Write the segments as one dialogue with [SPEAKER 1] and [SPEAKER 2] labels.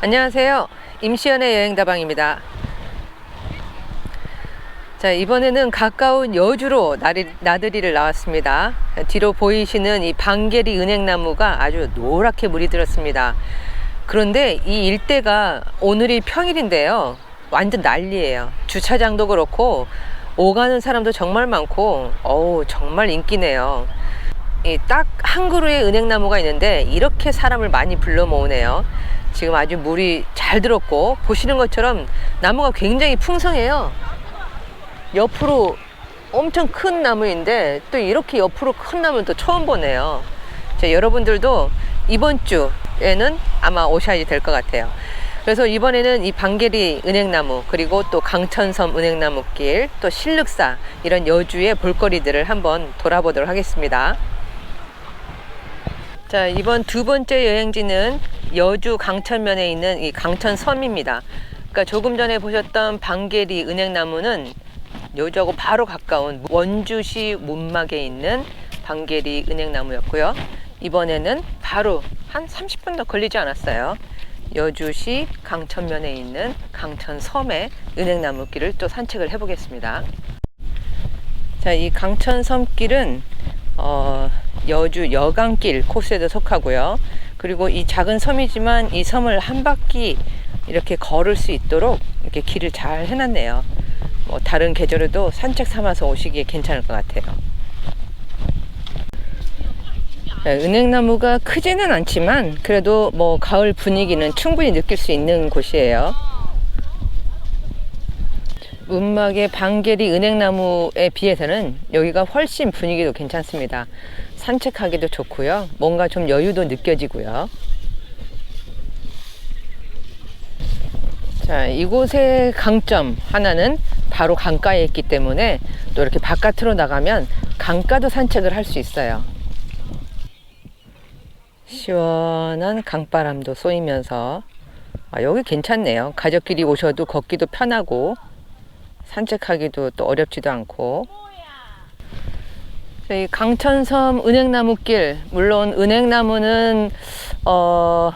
[SPEAKER 1] 안녕하세요. 임시연의 여행다방입니다. 자, 이번에는 가까운 여주로 나들이를 나왔습니다. 뒤로 보이시는 이 방계리 은행나무가 아주 노랗게 물이 들었습니다. 그런데 이 일대가 오늘이 평일인데요, 완전 난리예요. 주차장도 그렇고 오가는 사람도 정말 많고 정말 인기네요. 딱 한 그루의 은행나무가 있는데 이렇게 사람을 많이 불러 모으네요. 지금 아주 물이 잘 들었고 보시는 것처럼 나무가 굉장히 풍성해요. 옆으로 엄청 큰 나무인데 또 이렇게 옆으로 큰 나무는 또 처음 보네요. 자, 여러분들도 이번 주에는 아마 오셔야 될 것 같아요. 그래서 이번에는 이 방계리 은행나무, 그리고 또 강천섬 은행나무길, 또 실륵사, 이런 여주의 볼거리들을 한번 돌아보도록 하겠습니다. 자, 이번 두 번째 여행지는 여주 강천면에 있는 이 강천섬입니다. 그러니까 조금 전에 보셨던 방계리 은행나무는 여주하고 바로 가까운 원주시 문막에 있는 방계리 은행나무였고요. 이번에는 바로 한 30분도 걸리지 않았어요. 여주시 강천면에 있는 강천섬의 은행나무길을 또 산책을 해보겠습니다. 자, 이 강천섬길은 여주 여강길 코스에도 속하고요. 그리고 이 작은 섬이지만 이 섬을 한 바퀴 이렇게 걸을 수 있도록 이렇게 길을 잘 해놨네요. 다른 계절에도 산책 삼아서 오시기에 괜찮을 것 같아요. 은행나무가 크지는 않지만 그래도 가을 분위기는 충분히 느낄 수 있는 곳이에요. 문막의 방계리 은행나무에 비해서는 여기가 훨씬 분위기도 괜찮습니다. 산책하기도 좋고요. 뭔가 좀 여유도 느껴지고요. 자, 이곳의 강점 하나는 바로 강가에 있기 때문에 또 이렇게 바깥으로 나가면 강가도 산책을 할 수 있어요. 시원한 강바람도 쏘이면서 여기 괜찮네요. 가족끼리 오셔도 걷기도 편하고 산책하기도 또 어렵지도 않고. 이 강천섬 은행나무길, 물론 은행나무는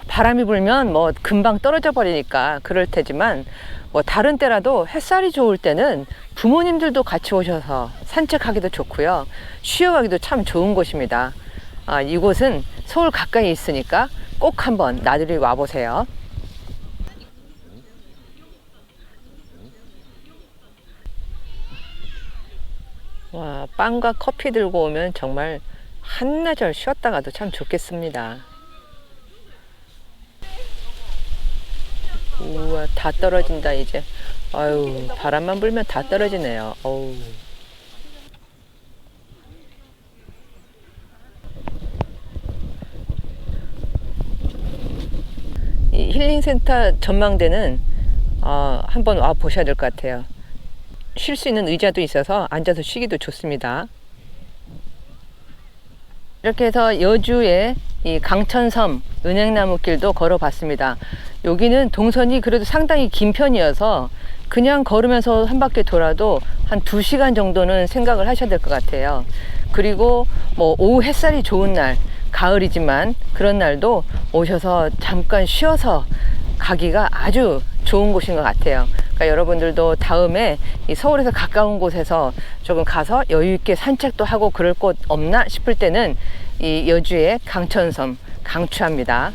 [SPEAKER 1] 바람이 불면 금방 떨어져 버리니까 그럴 테지만 다른 때라도 햇살이 좋을 때는 부모님들도 같이 오셔서 산책하기도 좋고요. 쉬어가기도 참 좋은 곳입니다. 이곳은 서울 가까이 있으니까 꼭 한번 나들이 와보세요. 와, 빵과 커피 들고 오면 정말 한나절 쉬었다가도 참 좋겠습니다. 우와, 다 떨어진다 이제. 아유, 바람만 불면 다 떨어지네요. 어우. 이 힐링센터 전망대는 한번 와 보셔야 될 것 같아요. 쉴 수 있는 의자도 있어서 앉아서 쉬기도 좋습니다. 이렇게 해서 여주의 이 강천섬 은행나무길도 걸어봤습니다. 여기는 동선이 그래도 상당히 긴 편이어서 그냥 걸으면서 한 바퀴 돌아도 한 2시간 정도는 생각을 하셔야 될 것 같아요. 그리고 오후 햇살이 좋은 날, 가을이지만 그런 날도 오셔서 잠깐 쉬어서 가기가 아주 좋은 곳인 것 같아요. 그러니까 여러분들도 다음에 이 서울에서 가까운 곳에서 조금 가서 여유 있게 산책도 하고 그럴 곳 없나 싶을 때는 이 여주의 강천섬 강추합니다.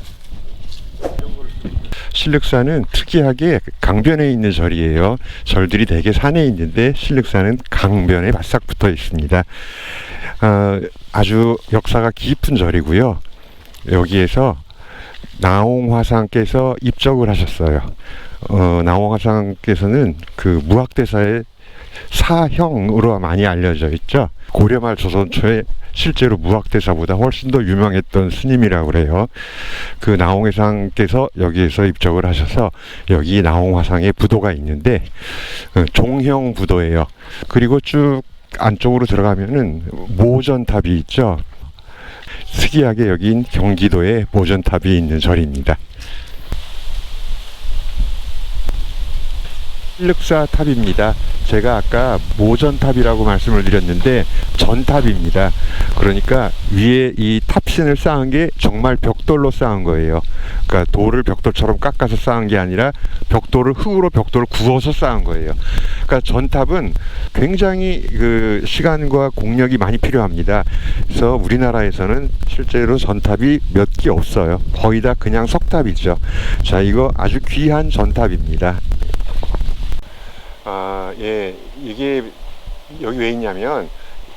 [SPEAKER 2] 실륵사는 특이하게 강변에 있는 절이에요. 절들이 대개 산에 있는데 실륵사는 강변에 바싹 붙어 있습니다. 아주 역사가 깊은 절이고요. 여기에서 나홍화상께서 입적을 하셨어요. 나홍화상께서는 그 무학대사의 사형으로 많이 알려져 있죠. 고려말 조선 초에 실제로 무학대사보다 훨씬 더 유명했던 스님이라고 그래요. 그 나홍화상께서 여기에서 입적을 하셔서 여기 나홍화상의 부도가 있는데 종형 부도예요. 그리고 쭉 안쪽으로 들어가면은 모전탑이 있죠. 특이하게 여긴 경기도에 모전탑이 있는 절입니다. 실륵사 탑입니다. 제가 아까 모전탑이라고 말씀을 드렸는데 전탑입니다. 그러니까 위에 이 탑신을 쌓은 게 정말 벽돌로 쌓은 거예요. 그러니까 돌을 벽돌처럼 깎아서 쌓은 게 아니라 벽돌을 흙으로 벽돌을 구워서 쌓은 거예요. 그러니까 전탑은 굉장히 그 시간과 공력이 많이 필요합니다. 그래서 우리나라에서는 실제로 전탑이 몇 개 없어요. 거의 다 그냥 석탑이죠. 자, 이거 아주 귀한 전탑입니다. 예, 이게 여기 왜 있냐면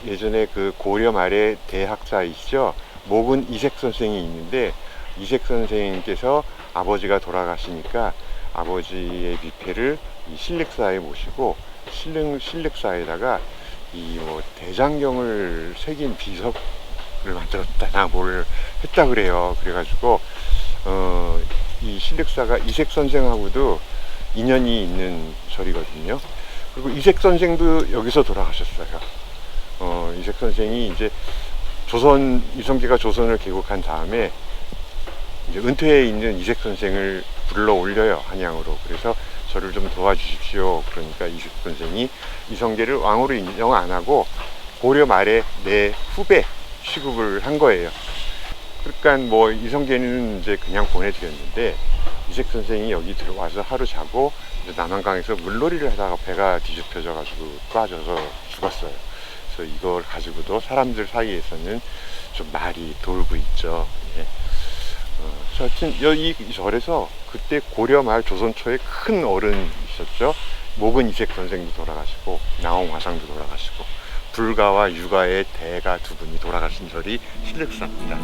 [SPEAKER 2] 예전에 그 고려 말의 대학자이시죠. 목은 이색 선생이 있는데 이색 선생님께서 아버지가 돌아가시니까 아버지의 비패를 이 신륵사에 모시고 신륵사에다가 이 뭐 대장경을 새긴 비석을 만들었다나 뭘 했다 그래요. 그래가지고 이 신륵사가 이색 선생하고도 인연이 있는 절이거든요. 그리고 이색 선생도 여기서 돌아가셨어요. 이색 선생이 이제 이성계가 조선을 개국한 다음에 이제 은퇴해 있는 이색 선생을 불러 올려요, 한양으로. 그래서 저를 좀 도와주십시오. 그러니까 이색 선생이 이성계를 왕으로 인정 안 하고 고려 말에 내 후배 취급을 한 거예요. 그러니까 뭐 이성계는 이제 그냥 보내드렸는데 이색 선생이 여기 들어와서 하루 자고 이제 남한강에서 물놀이를 하다가 배가 뒤집혀져 가지고 빠져서 죽었어요. 그래서 이걸 가지고도 사람들 사이에서는 좀 말이 돌고 있죠. 예. 하여튼 이 절에서 그때 고려 말 조선 초에 큰 어른이셨죠. 목은 이색 선생도 돌아가시고 나홍화상도 돌아가시고 불가와 유가의 대가 두 분이 돌아가신 절이 신륵사입니다.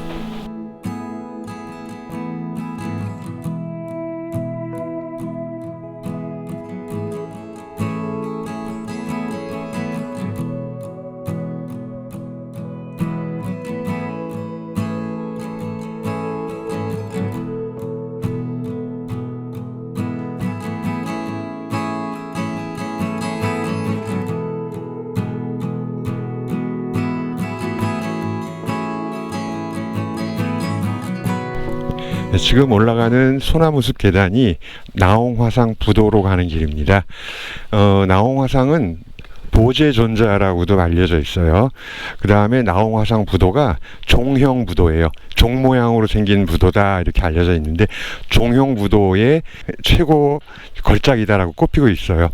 [SPEAKER 2] 지금 올라가는 소나무숲 계단이 나홍화상 부도로 가는 길입니다. 나홍화상은 보제존자라고도 알려져 있어요. 그 다음에 나홍화상 부도가 종형 부도예요. 종 모양으로 생긴 부도다 이렇게 알려져 있는데 종형 부도의 최고 걸작이다라고 꼽히고 있어요.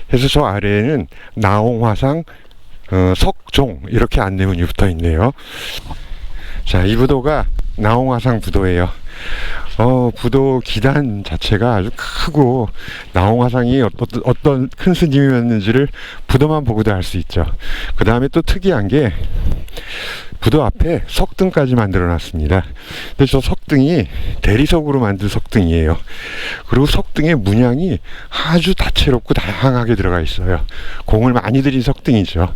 [SPEAKER 2] 그래서 저 아래에는 나홍화상 석종 이렇게 안내문이 붙어 있네요. 자, 이 부도가 나홍화상 부도예요. 부도 기단 자체가 아주 크고 나홍화상이 어떤 큰 스님이었는지를 부도만 보고도 알 수 있죠. 그 다음에 또 특이한 게 부도 앞에 석등까지 만들어 놨습니다. 근데 저 석등이 대리석으로 만든 석등이에요. 그리고 석등의 문양이 아주 다채롭고 다양하게 들어가 있어요. 공을 많이 들인 석등이죠.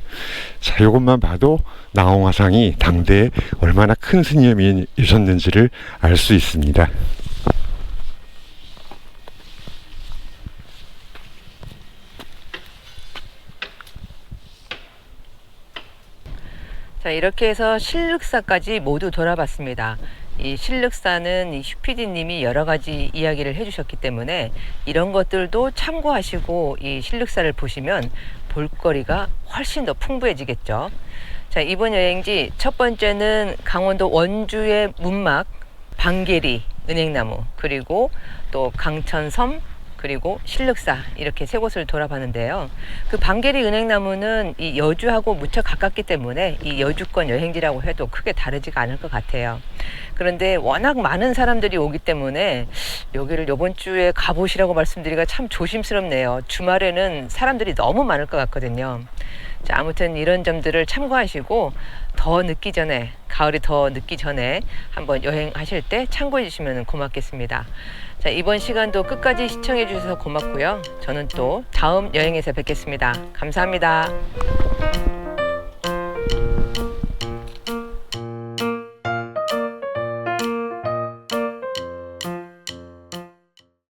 [SPEAKER 2] 자, 이것만 봐도 나홍화상이 당대에 얼마나 큰 스님이셨는지를 알 수 있습니다.
[SPEAKER 1] 자, 이렇게 해서 신륵사까지 모두 돌아봤습니다. 이 신륵사는 이 휴피디님이 여러 가지 이야기를 해주셨기 때문에 이런 것들도 참고하시고 이 신륵사를 보시면 볼거리가 훨씬 더 풍부해지겠죠. 자, 이번 여행지 첫 번째는 강원도 원주의 문막, 방계리, 은행나무, 그리고 또 강천섬, 그리고 신륵사 이렇게 세 곳을 돌아봤는데요. 그 방계리 은행나무는 이 여주하고 무척 가깝기 때문에 이 여주권 여행지라고 해도 크게 다르지가 않을 것 같아요. 그런데 워낙 많은 사람들이 오기 때문에 여기를 이번 주에 가보시라고 말씀드리기가 참 조심스럽네요. 주말에는 사람들이 너무 많을 것 같거든요. 자, 아무튼 이런 점들을 참고하시고 더 늦기 전에, 가을이 더 늦기 전에 한번 여행하실 때 참고해 주시면 고맙겠습니다. 자, 이번 시간도 끝까지 시청해 주셔서 고맙고요. 저는 또 다음 여행에서 뵙겠습니다. 감사합니다.